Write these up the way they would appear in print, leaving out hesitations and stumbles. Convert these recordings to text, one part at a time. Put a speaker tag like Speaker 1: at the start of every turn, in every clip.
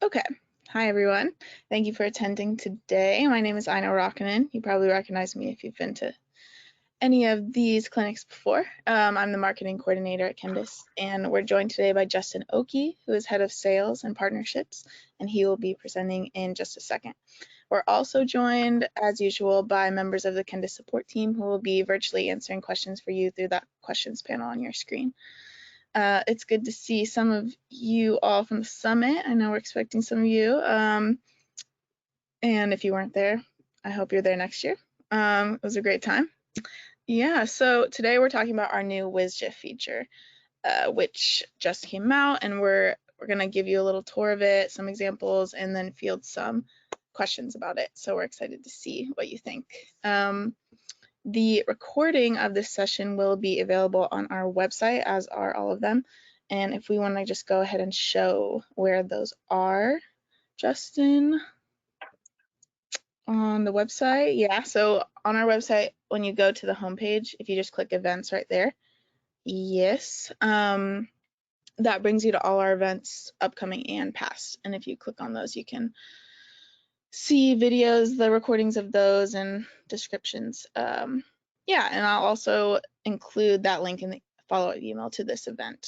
Speaker 1: Okay. Hi, everyone. Thank you for attending today. My name is Aino Rockinen. You probably recognize me if you've been to any of these clinics before. I'm the marketing coordinator at Kendis, and we're joined today by Justin Oki, who is head of sales and partnerships, and he will be presenting in just a second. We're also joined, as usual, by members of the Kendis support team who will be virtually answering questions for you through that questions panel on your screen. It's good to see some of you all from the summit. I know we're expecting some of you. And if you weren't there, I hope you're there next year. It was a great time. Yeah, so today we're talking about our new WSJF feature, which just came out, and we're gonna give you a little tour of it, some examples, and then field some questions about it. So we're excited to see what you think. The recording of this session will be available on our website, as are all of them. And if we want to just go ahead and show where those are, Justin, on the website. Yeah, so on our website, when you go to the homepage, if you just click events right there, yes, that brings you to all our events, upcoming and past. And if you click on those, you can see videos, the recordings of those, and descriptions. Yeah, and I'll also include that link in the follow-up email to this event.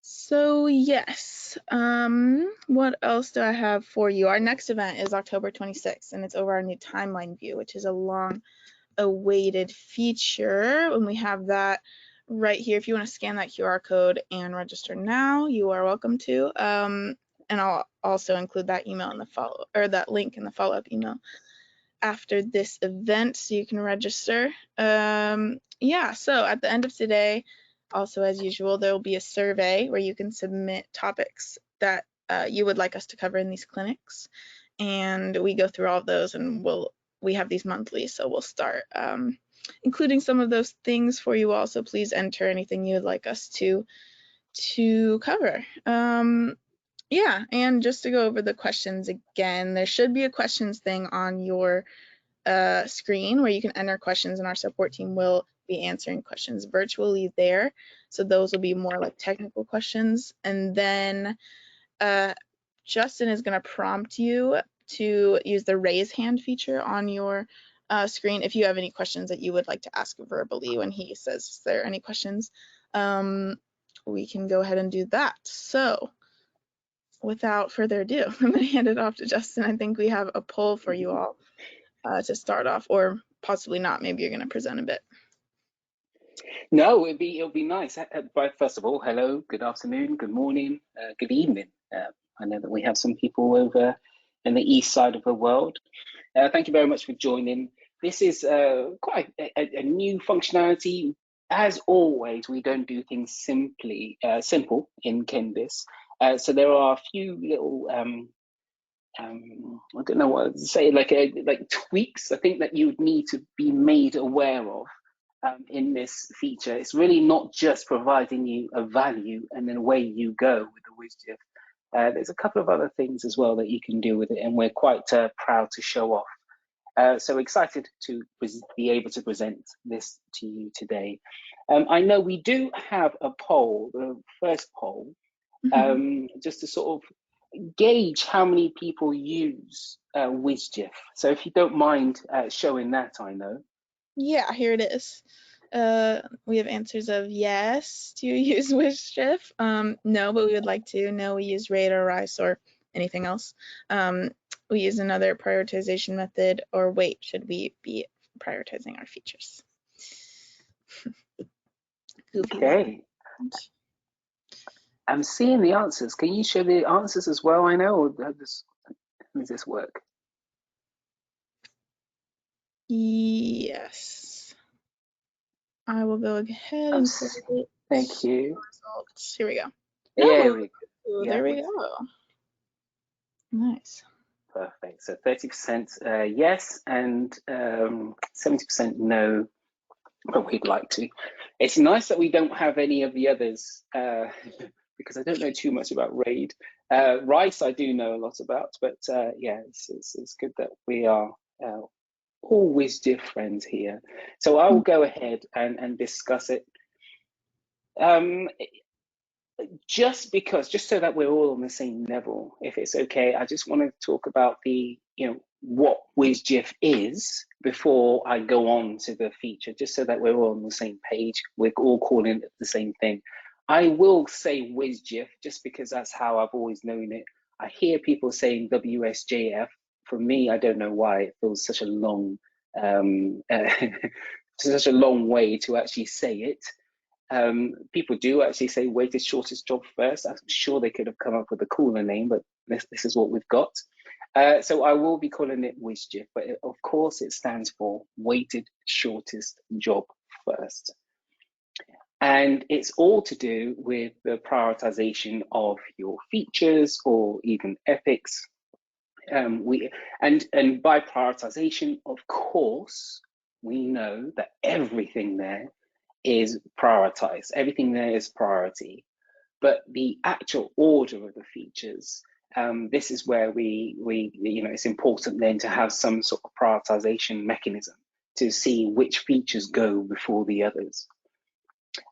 Speaker 1: So yes, what else do I have for you? Our next event is October 26th, and it's over our new timeline view, which is a long-awaited feature. And we have that right here. If you want to scan that QR code and register now, you are welcome to. And I'll also include that email in the that link in the follow-up email after this event so you can register. Yeah, so at the end of today, also as usual, there will be a survey where you can submit topics that you would like us to cover in these clinics. And we go through all of those, and we have these monthly, so we'll start including some of those things for you all. So please enter anything you would like us to cover. Yeah, and just to go over the questions again, there should be a questions thing on your screen where you can enter questions, and our support team will be answering questions virtually there. So those will be more like technical questions. And then Justin is going to prompt you to use the raise hand feature on your screen if you have any questions that you would like to ask verbally when he says, is there any questions? We can go ahead and do that. So without further ado, I'm going to hand it off to Justin. I think we have a poll for you all to start off, or possibly not. Maybe you're going to present a bit.
Speaker 2: No, it'll be nice. But first of all, hello, good afternoon, good morning, good evening. I know that we have some people over in the east side of the world. Thank you very much for joining. This is quite a new functionality. As always, we don't do things simple in Kendis. So there are a few little I don't know what to say, like tweaks I think that you would need to be made aware of in this feature. It's really not just providing you a value and then away you go with the widget. There's a couple of other things as well that you can do with it, and we're quite proud to show off. So excited to be able to present this to you today. I know we do have a poll, the first poll, just to sort of gauge how many people use WSJF. So if you don't mind showing that, I know.
Speaker 1: Yeah, here it is. We have answers of yes, do you use WSJF? No, but we would like to. No, we use RAID or RICE or anything else. We use another prioritization method, or wait, should we be prioritizing our features? Goofy.
Speaker 2: Okay. I'm seeing the answers. Can you show the answers as well, I know, or how does this work?
Speaker 1: Yes. I will go ahead and
Speaker 2: thank you.
Speaker 1: Results. Here we go.
Speaker 2: There we go.
Speaker 1: There we go. Nice.
Speaker 2: Perfect. So 30% yes and 70% no, but we'd like to. It's nice that we don't have any of the others because I don't know too much about RAID. RICE I do know a lot about, but yeah, it's good that we are all WSJF friends here. So I will go ahead and discuss it. just so that we're all on the same level, if it's okay, I just want to talk about what WSJF is before I go on to the feature, just so that we're all on the same page. We're all calling it the same thing. I will say WSJF just because that's how I've always known it. I hear people saying WSJF. For me, I don't know why it feels such a long, such a long way to actually say it. People do actually say weighted shortest job first. I'm sure they could have come up with a cooler name, but this is what we've got. So I will be calling it WSJF, but of course it stands for weighted shortest job first. And it's all to do with the prioritization of your features or even epics. And by prioritization, of course, we know that everything there is prioritized. Everything there is priority. But the actual order of the features, this is where it's important then to have some sort of prioritization mechanism to see which features go before the others.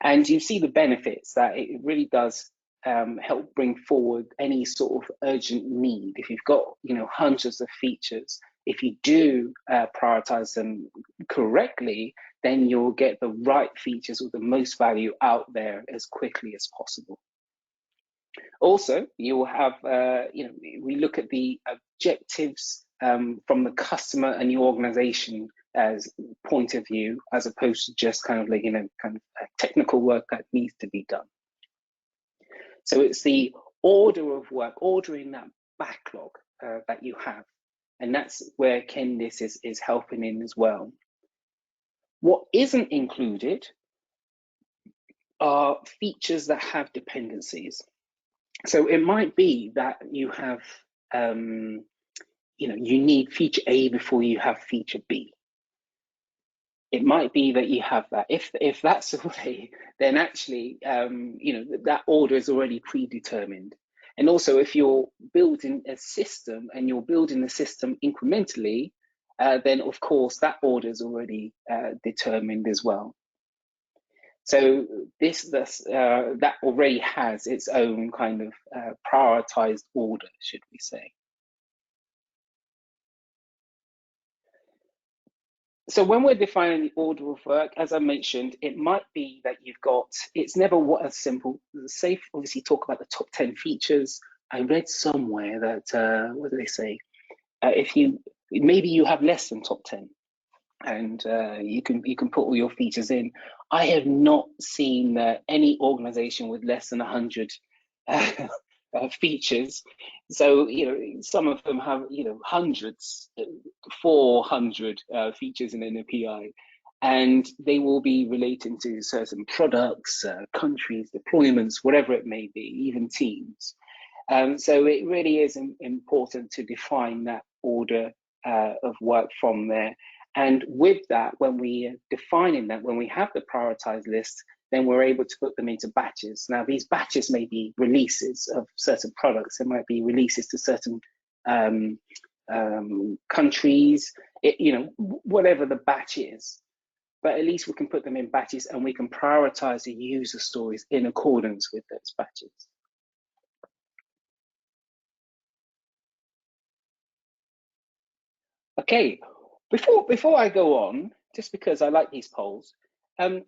Speaker 2: And you see the benefits that it really does help bring forward any sort of urgent need. If you've got hundreds of features, if you do prioritize them correctly, then you'll get the right features with the most value out there as quickly as possible. Also, you'll have, we look at the objectives from the customer and your organization as point of view, as opposed to just kind of technical work that needs to be done. So it's the order of work, ordering that backlog that you have. And that's where Kendis is helping in as well. What isn't included are features that have dependencies. So it might be that you have, you need feature A before you have feature B. It might be that you have that. If that's the way, then actually, that order is already predetermined. And also, if you're building a system and you're building the system incrementally, then of course that order is already determined as well. So that already has its own kind of prioritized order, should we say. So when we're defining the order of work, as I mentioned, it might be that it's never as simple. Say, obviously, talk about the top 10 features. I read somewhere that, what do they say? Maybe you have less than top 10. And you can put all your features in. I have not seen any organization with less than 100 features. So some of them have hundreds, 400 features in an API, and they will be relating to certain products, countries, deployments, whatever it may be, even teams. So it really is important to define that order of work from there. And with that, when we are defining that, when we have the prioritized list, then we're able to put them into batches. Now, these batches may be releases of certain products. It might be releases to certain countries, whatever the batch is. But at least we can put them in batches and we can prioritize the user stories in accordance with those batches. Okay, before I go on, just because I like these polls, I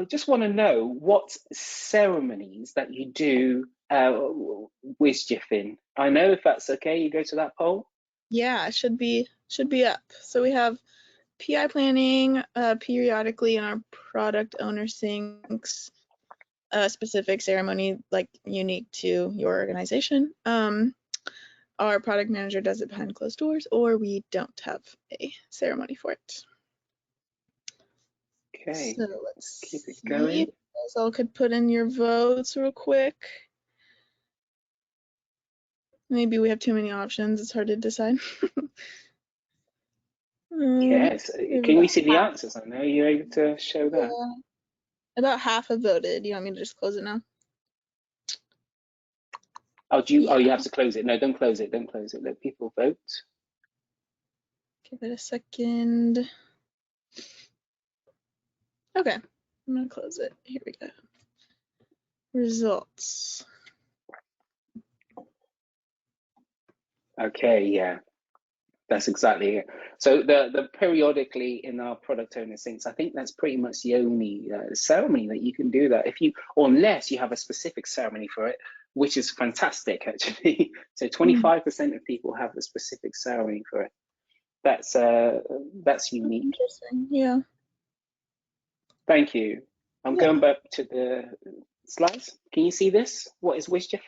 Speaker 2: just want to know what ceremonies that you do WSJF in. I know, if that's okay, you go to that poll.
Speaker 1: Yeah, it should be up. So we have PI planning periodically in our product owner syncs, a specific ceremony like unique to your organization. Our product manager does it behind closed doors, or we don't have a ceremony for it.
Speaker 2: Okay,
Speaker 1: so let's
Speaker 2: keep it going.
Speaker 1: You guys all could put in your votes real quick. Maybe we have too many options. It's hard to decide.
Speaker 2: Yes. Can we see the answers? I know you're able to show that.
Speaker 1: Yeah. About half have voted. You want me to just close it now?
Speaker 2: Oh, you have to close it. No, don't close it. Don't close it. Let people vote.
Speaker 1: Give it a second. Okay, I'm gonna close it. Here we go. results.
Speaker 2: Okay, yeah, that's exactly it. So the periodically in our product owner syncs, I think that's pretty much the only ceremony that you can do that if you, or unless you have a specific ceremony for it, which is fantastic actually. So 25% of people have a specific ceremony for it. That's unique.
Speaker 1: Interesting. Yeah.
Speaker 2: Thank you. I'm
Speaker 1: Yeah.
Speaker 2: going back to the slides. Can you see this? What is WSJF?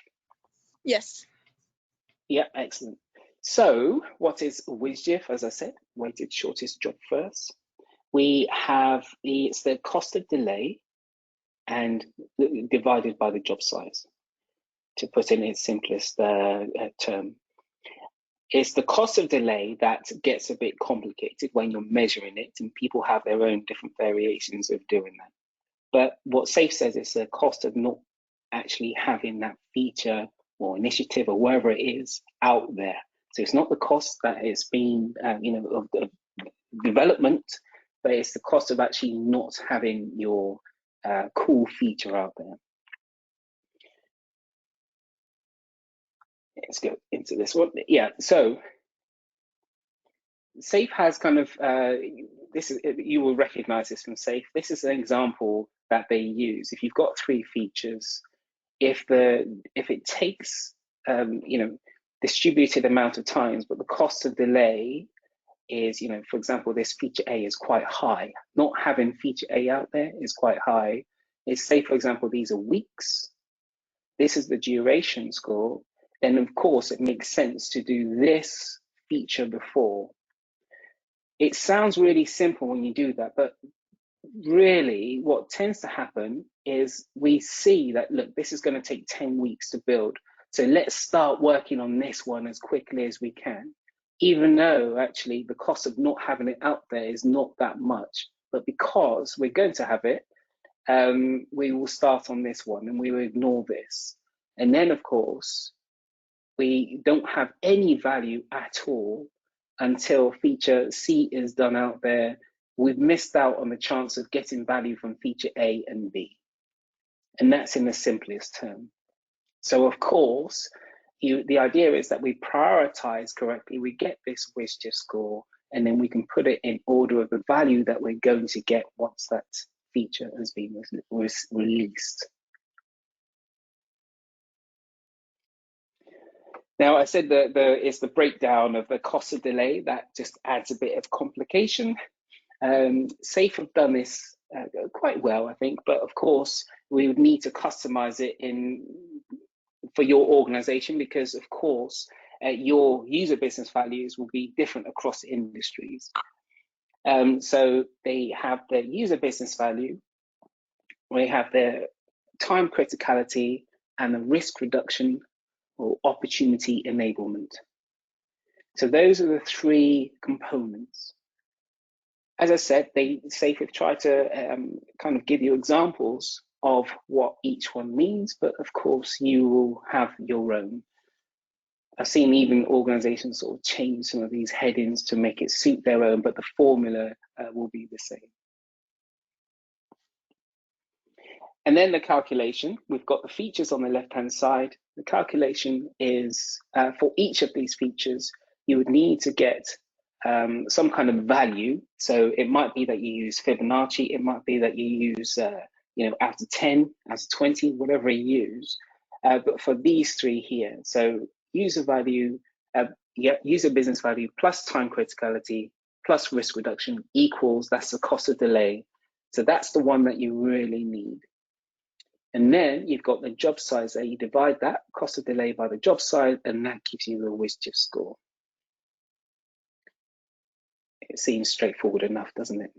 Speaker 1: Yes.
Speaker 2: Yeah, excellent. So what is WSJF? As I said, weighted shortest job first. We have it's the cost of delay and divided by the job size, to put in its simplest term. It's the cost of delay that gets a bit complicated when you're measuring it, and people have their own different variations of doing that. But what SAFE says is the cost of not actually having that feature or initiative or wherever it is out there. So it's not the cost that is being, of development, but it's the cost of actually not having your cool feature out there. Let's go into this one. Yeah, so SAFE has kind of, this is, you will recognize this from SAFE. This is an example that they use. If you've got 3 features, if it takes distributed amount of times, but the cost of delay is, for example, this feature A is quite high. Not having feature A out there is quite high. It's, say, for example, these are weeks. This is the duration score. Then, of course, it makes sense to do this feature before. It sounds really simple when you do that, but really what tends to happen is we see that, look, this is going to take 10 weeks to build. So let's start working on this one as quickly as we can, even though actually the cost of not having it out there is not that much. But because we're going to have it, we will start on this one and we will ignore this. And then, of course, we don't have any value at all until feature C is done out there. We've missed out on the chance of getting value from feature A and B. And that's in the simplest term. So of course, the idea is that we prioritize correctly, we get this WSJF score, and then we can put it in order of the value that we're going to get once that feature has been released. Now, I said that it's the breakdown of the cost of delay that just adds a bit of complication. SAFE have done this quite well, I think, but of course, we would need to customize it for your organization because, of course, your user business values will be different across industries. So they have their user business value, we have their time criticality, and the risk reduction or opportunity enablement. So those are the 3 components. As I said, SAFE have tried to kind of give you examples of what each one means, but of course you will have your own. I've seen even organizations sort of change some of these headings to make it suit their own, but the formula will be the same. And then the calculation, we've got the features on the left-hand side. The calculation is for each of these features, you would need to get some kind of value. So it might be that you use Fibonacci, it might be that you use, out of 10, out of 20, whatever you use. But for these 3 here, so user value, user business value plus time criticality plus risk reduction equals, that's the cost of delay. So that's the one that you really need. And then you've got the job size there. You divide that cost of delay by the job size, and that gives you the WSJF score. It seems straightforward enough, doesn't it?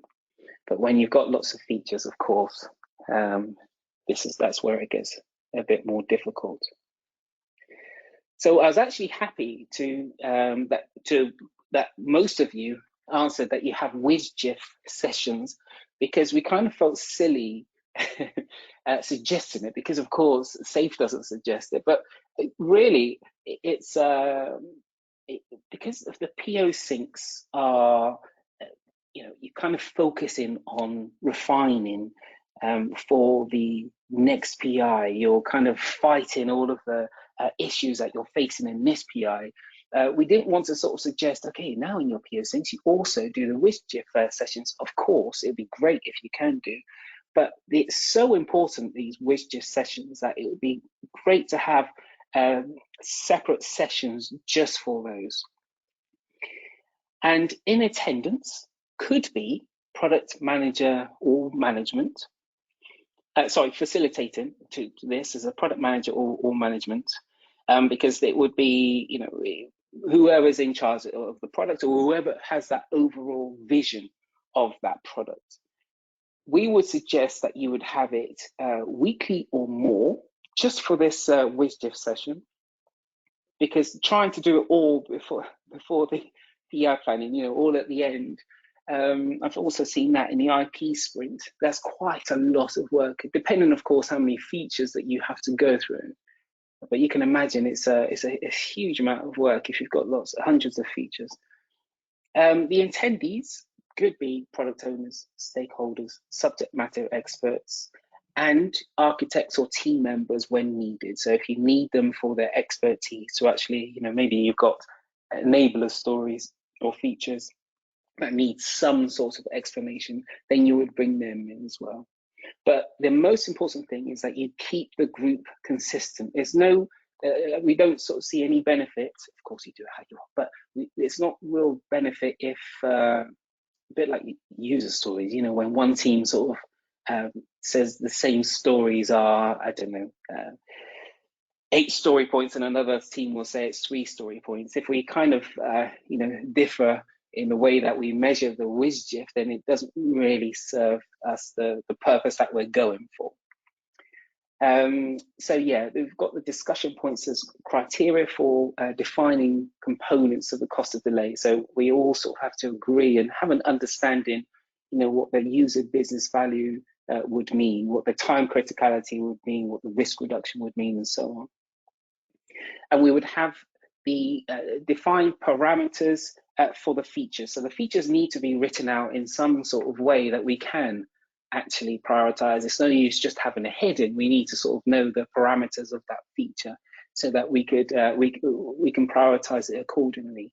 Speaker 2: But when you've got lots of features, of course, that's where it gets a bit more difficult. So I was actually happy that most of you answered that you have WSJF sessions, because we kind of felt silly suggesting it, because of course SAFE doesn't suggest it, but really it's because of the PO syncs are, you're kind of focusing on refining for the next PI, you're kind of fighting all of the issues that you're facing in this PI. We didn't want to sort of suggest, okay, now in your PO6, you also do the WSJF sessions. Of course, it'd be great if you can do, but it's so important, these WSJF sessions, that it would be great to have separate sessions just for those. And in attendance could be product manager or management. Facilitating to this as a product manager or management, because it would be, you know, whoever's in charge of the product or whoever has that overall vision of that product. We would suggest that you would have it weekly or more, just for this WSJF session, because trying to do it all before the PI planning, you know, all at the end. I've also seen that in the IP sprint. That's quite a lot of work, depending, of course, how many features that you have to go through. But you can imagine it's a huge amount of work if you've got hundreds of features. The attendees could be product owners, stakeholders, subject matter experts, and architects or team members when needed. So if you need them for their expertise to actually, you know, maybe you've got enabler stories or features that need some sort of explanation, then you would bring them in as well. But the most important thing is that you keep the group consistent. There's no, we don't sort of see any benefit. Of course, you do how you want, but it's not real benefit if, a bit like user stories, you know, when one team sort of says the same stories are, I don't know, 8 story points, and another team will say it's 3 story points. If we kind of, you know, differ in the way that we measure the WSJF, then it doesn't really serve us the purpose that we're going for. So yeah, we've got the discussion points as criteria for defining components of the cost of delay. So we all sort of have to agree and have an understanding, you know, what the user business value would mean, what the time criticality would mean, what the risk reduction would mean, and so on. And we would have the defined parameters for the features. So the features need to be written out in some sort of way that we can actually prioritize. It's no use just having a heading. We need to sort of know the parameters of that feature so that we could we can prioritize it accordingly.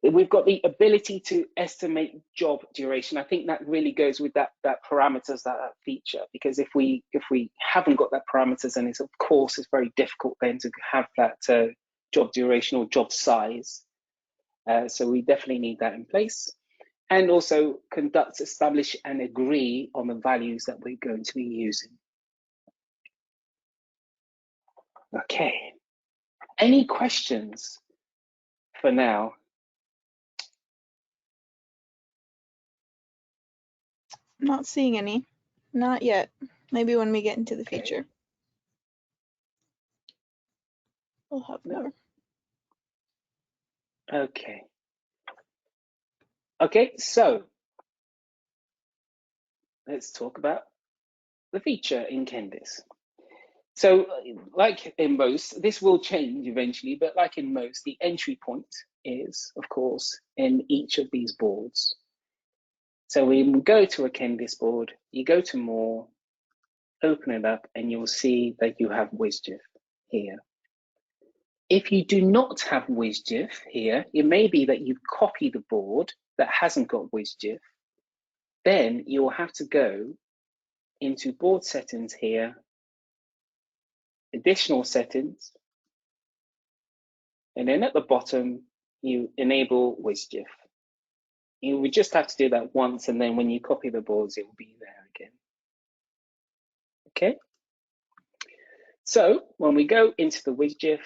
Speaker 2: We've got the ability to estimate job duration. I think that really goes with that parameters, that feature, because if we haven't got that parameters, then it's, of course, it's very difficult then to have that job duration or job size. So we definitely need that in place. And also conduct, establish, and agree on the values that we're going to be using. Okay. Any questions for now?
Speaker 1: Not seeing any. Not yet. Maybe when we get into the future. We'll have more.
Speaker 2: Okay. Okay, so let's talk about the feature in Kendis. So like in most, this will change eventually, but like in most, the entry point is, of course, in each of these boards. So we go to a Kendis board, you go to more, open it up, and you'll see that you have WSJF here. If you do not have WSJF here, it may be that you've copied the board that hasn't got WSJF. Then you'll have to go into board settings here, additional settings, and then at the bottom, you enable WSJF. You would just have to do that once, and then when you copy the boards, it will be there again. Okay. So when we go into the WSJF,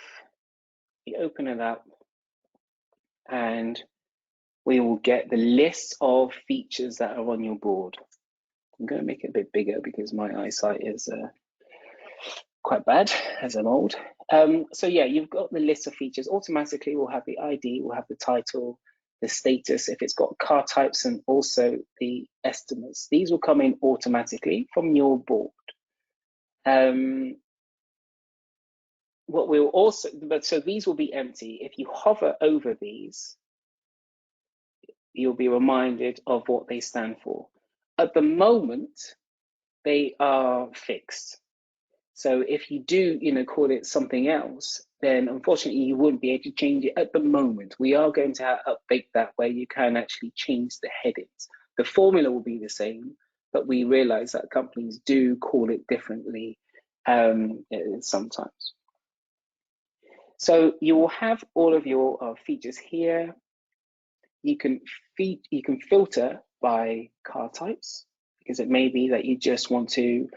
Speaker 2: we open it up, and we will get the list of features that are on your board. I'm going to make it a bit bigger because my eyesight is quite bad as I'm old. So yeah, you've got the list of features. Automatically, we'll have the ID, we'll have the title, the status, if it's got car types, and also the estimates. These will come in automatically from your board. What we'll also, so these will be empty. If you hover over these, you'll be reminded of what they stand for. At the moment, they are fixed. So if you do, call it something else, then unfortunately you wouldn't be able to change it at the moment. We are going to update that where you can actually change the headings. The formula will be the same, but we realize that companies do call it differently sometimes. So you will have all of your features here. You can filter by car types, because it may be that you just want to,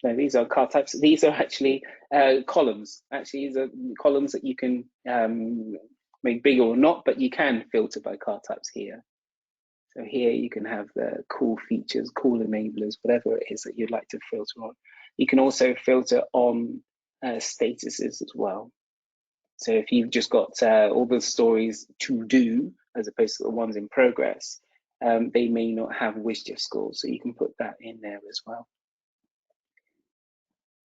Speaker 2: no, these are car types. These are actually columns. Actually, these are columns that you can make bigger or not, but you can filter by car types here. So here you can have the cool features, cool enablers, whatever it is that you'd like to filter on. You can also filter on statuses as well. So if you've just got all the stories to do, as opposed to the ones in progress, they may not have WSJF scores, so you can put that in there as well.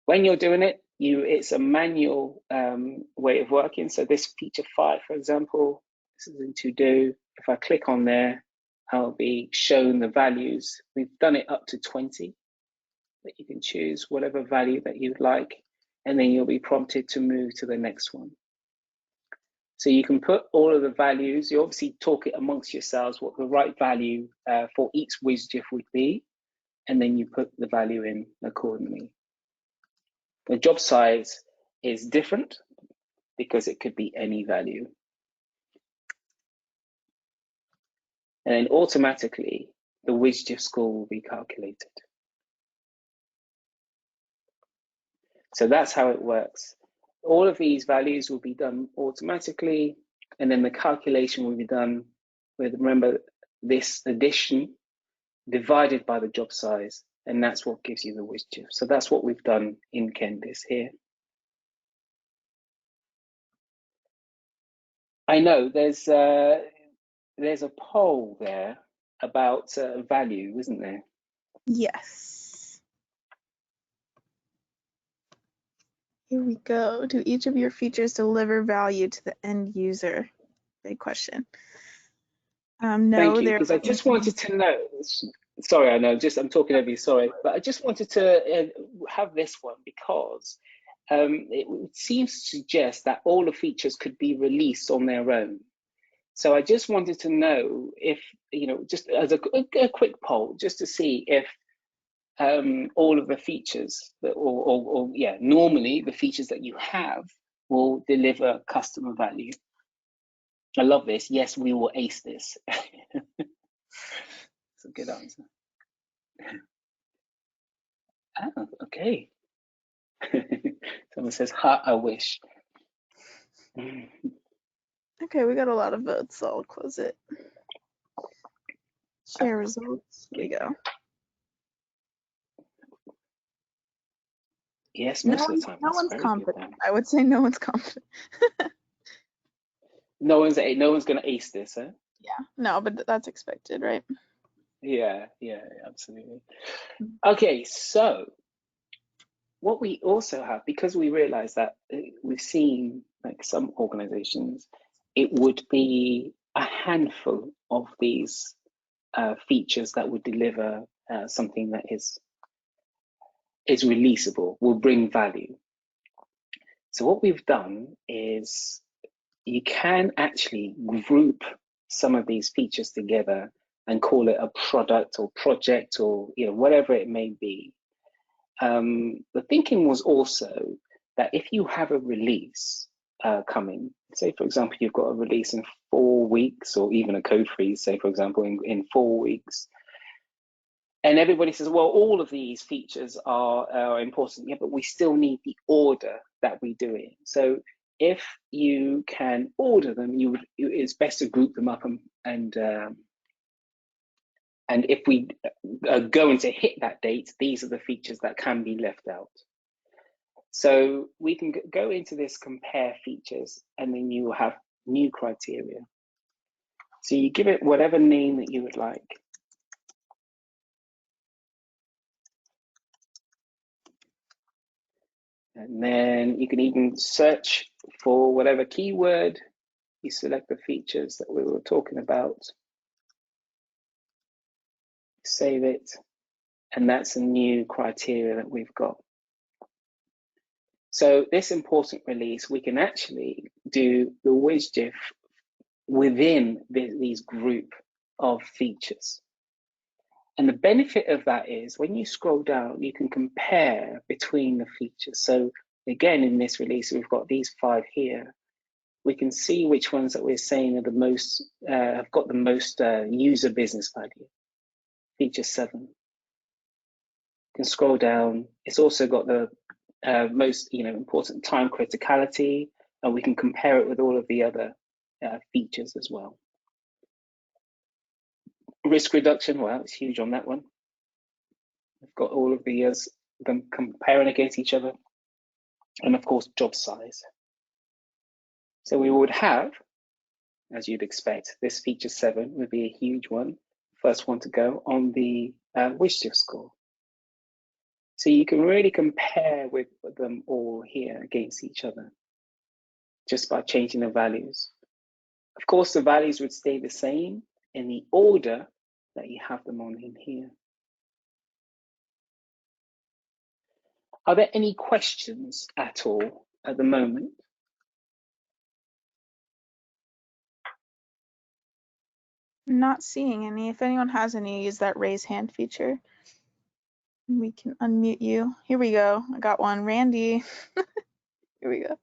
Speaker 2: When you're doing it, it's a manual way of working. So this feature 5, for example, this is in to do. If I click on there, I'll be shown the values. We've done it up to 20, that you can choose whatever value that you'd like, and then you'll be prompted to move to the next one. So you can put all of the values. You obviously talk it amongst yourselves what the right value for each WSJF would be, and then you put the value in accordingly. The job size is different because it could be any value. And then automatically, the WSJF score will be calculated. So that's how it works. All of these values will be done automatically, and then the calculation will be done with, remember, this addition divided by the job size, and that's what gives you the WSJF. So that's what we've done in Kendis here. I know there's a poll there about value, isn't there?
Speaker 1: Yes. Here we go. Do each of your features deliver value to the end user? Big question. No,
Speaker 2: thank you, because I just wanted to know. Sorry, I know, I'm talking over you, sorry, but I just wanted to have this one because it seems to suggest that all the features could be released on their own. So I just wanted to know if, just as a quick poll, just to see if all of the features that, normally the features that you have will deliver customer value. I love this. Yes, we will ace this. That's a good answer. Oh, okay. Someone says, "Ha, I wish."
Speaker 1: Okay, we got a lot of votes, so I'll close it. Share results. Here we go.
Speaker 2: Yes, most of the time.
Speaker 1: No one's confident. I would say no one's confident.
Speaker 2: No one's going to ace this, huh?
Speaker 1: Yeah, no, but that's expected, right?
Speaker 2: Yeah, absolutely. Okay, so what we also have, because we realize that we've seen like some organizations, it would be a handful of these features that would deliver something that is releasable, will bring value. So what we've done is you can actually group some of these features together and call it a product or project or whatever it may be. The thinking was also that if you have a release coming, say for example you've got a release in 4 weeks, or even a code freeze, say for example in 4 weeks, and everybody says, well, all of these features are important, yeah, but we still need the order that we do it. So if you can order them, it's best to group them up, and if we are going to hit that date, these are the features that can be left out. So we can go into this compare features, and then you will have new criteria. So you give it whatever name that you would like. And then you can even search for whatever keyword. You select the features that we were talking about. Save it, and that's a new criteria that we've got. So this important release, we can actually do the WSJF within these group of features. And the benefit of that is when you scroll down, you can compare between the features. So again, in this release, we've got these 5 here. We can see which ones that we're saying are the most, have got the most user business value. Feature 7. You can scroll down. It's also got the most important time criticality, and we can compare it with all of the other features as well. Risk reduction, well, it's huge on that one. We've got all of the them comparing against each other, and of course job size. So we would have, as you'd expect, this feature 7 would be a huge one, first one to go on the WSJF score. So you can really compare with them all here against each other just by changing the values. Of course, the values would stay the same in the order that you have them on in here. Are there any questions at all at the moment?
Speaker 1: Not seeing any. If anyone has any, use that raise hand feature. We can unmute you. Here we go. I got one. Randy. Here we go.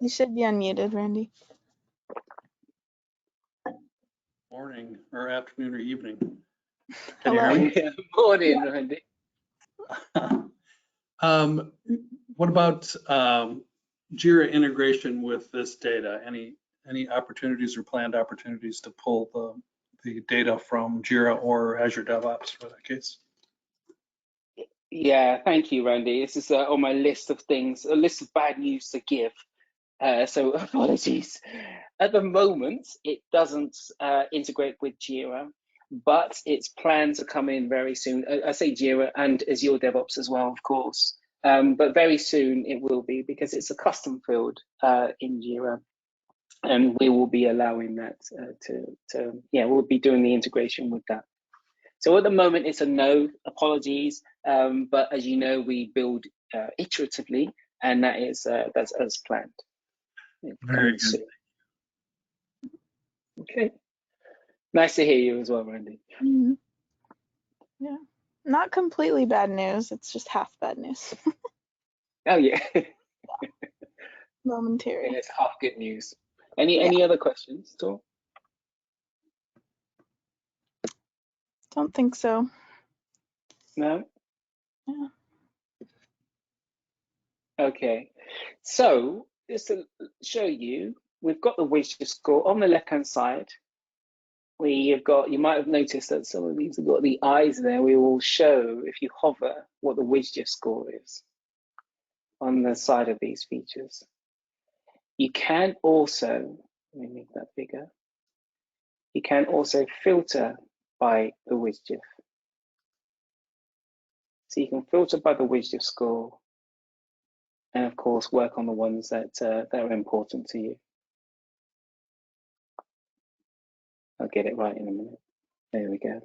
Speaker 1: You should be unmuted, Randy.
Speaker 3: Morning or afternoon or evening.
Speaker 1: Hello.
Speaker 2: Morning, Randy.
Speaker 3: What about Jira integration with this data? Any opportunities or planned opportunities to pull the data from Jira or Azure DevOps for that case?
Speaker 2: Yeah, thank you, Randy. This is on my list of things, a list of bad news to give. So apologies. At the moment, it doesn't integrate with Jira, but it's planned to come in very soon. I say Jira and Azure DevOps as well, of course. But very soon it will be, because it's a custom field in Jira, and we will be allowing that we'll be doing the integration with that. So at the moment it's a no, apologies, but as you know, we build iteratively, and that's as planned.
Speaker 3: Very good.
Speaker 2: Okay. Nice to hear you as well, Randy.
Speaker 1: Mm-hmm. Yeah. Not completely bad news. It's just half bad news.
Speaker 2: Oh yeah.
Speaker 1: Momentary.
Speaker 2: And it's half good news. Any other questions at all?
Speaker 1: Don't think so.
Speaker 2: No?
Speaker 1: Yeah.
Speaker 2: Okay. So just to show you, we've got the WSJF score on the left-hand side. You might have noticed that some of these have got the eyes there. We will show, if you hover, what the WSJF score is on the side of these features. You can also, let me make that bigger. You can also filter by the WSJF. So you can filter by the WSJF score, and of course work on the ones that are important to you. I'll get it right in a minute. There we go.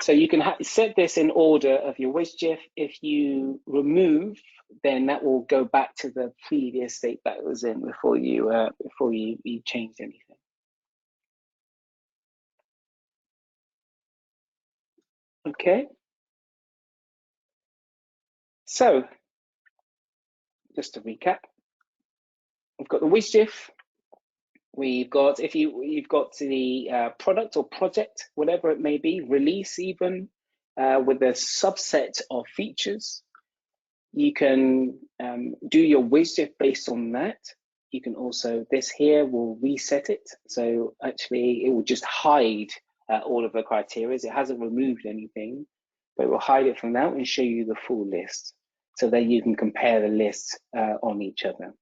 Speaker 2: So you can set this in order of your WSJF. If you remove, then that will go back to the previous state that it was in before you changed anything. Okay. So just to recap, we've got the WSJF. We've got, if you've got the product or project, whatever it may be, release even, with a subset of features. You can do your WSJF based on that. You can also, this here will reset it. So actually it will just hide all of the criteria. It hasn't removed anything, but it will hide it from now and show you the full list. So then you can compare the lists on each other.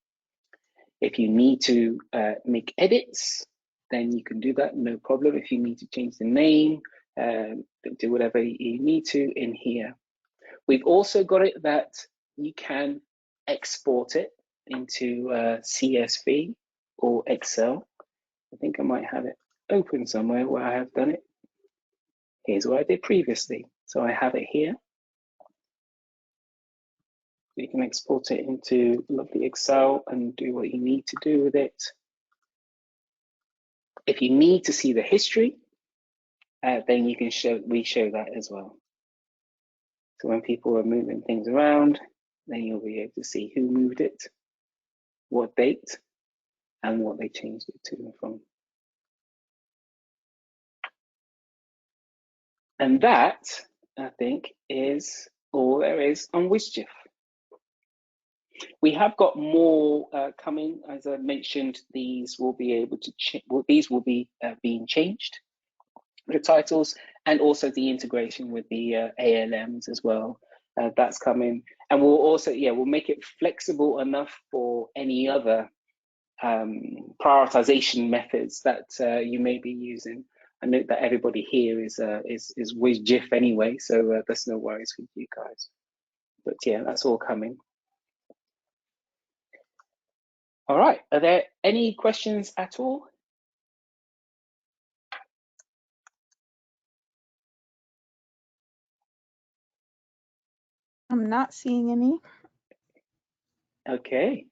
Speaker 2: If you need to make edits, then you can do that, no problem. If you need to change the name, do whatever you need to in here. We've also got it that you can export it into CSV or Excel. I think I might have it open somewhere where I have done it. Here's what I did previously. So I have it here. You can export it into lovely Excel and do what you need to do with it. If you need to see the history, then you can we show that as well. So when people are moving things around, then you'll be able to see who moved it, what date, and what they changed it to and from. And that, I think, is all there is on WSJF. We have got more coming. As I mentioned, these will be able to these will be being changed, the titles, and also the integration with the ALMs as well. That's coming, and we'll also we'll make it flexible enough for any other prioritization methods that you may be using. I note that everybody here is WSJF anyway, so there's no worries with you guys. But yeah, that's all coming. All right, are there any questions at all?
Speaker 1: I'm not seeing any.
Speaker 2: Okay.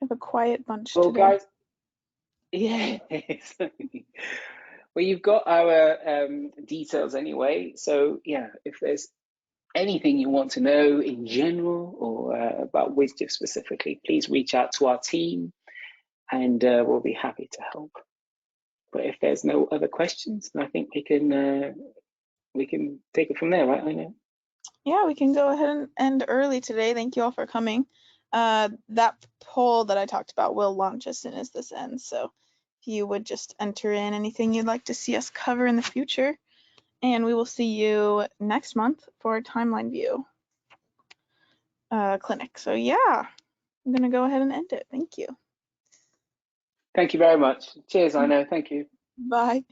Speaker 1: I have a quiet bunch
Speaker 2: Well,
Speaker 1: today.
Speaker 2: guys, yeah. Well, you've got our details anyway. So yeah, if there's anything you want to know in general or about WSJF specifically, please reach out to our team and we'll be happy to help. But if there's no other questions, then I think we can take it from there, right, Ina?
Speaker 1: Yeah, we can go ahead and end early today. Thank you all for coming. That poll that I talked about will launch as soon as this ends. So if you would just enter in anything you'd like to see us cover in the future. And we will see you next month for a timeline view clinic. So yeah, I'm going to go ahead and end it. Thank you.
Speaker 2: Thank you very much. Cheers, Ina. Thank you.
Speaker 1: Bye.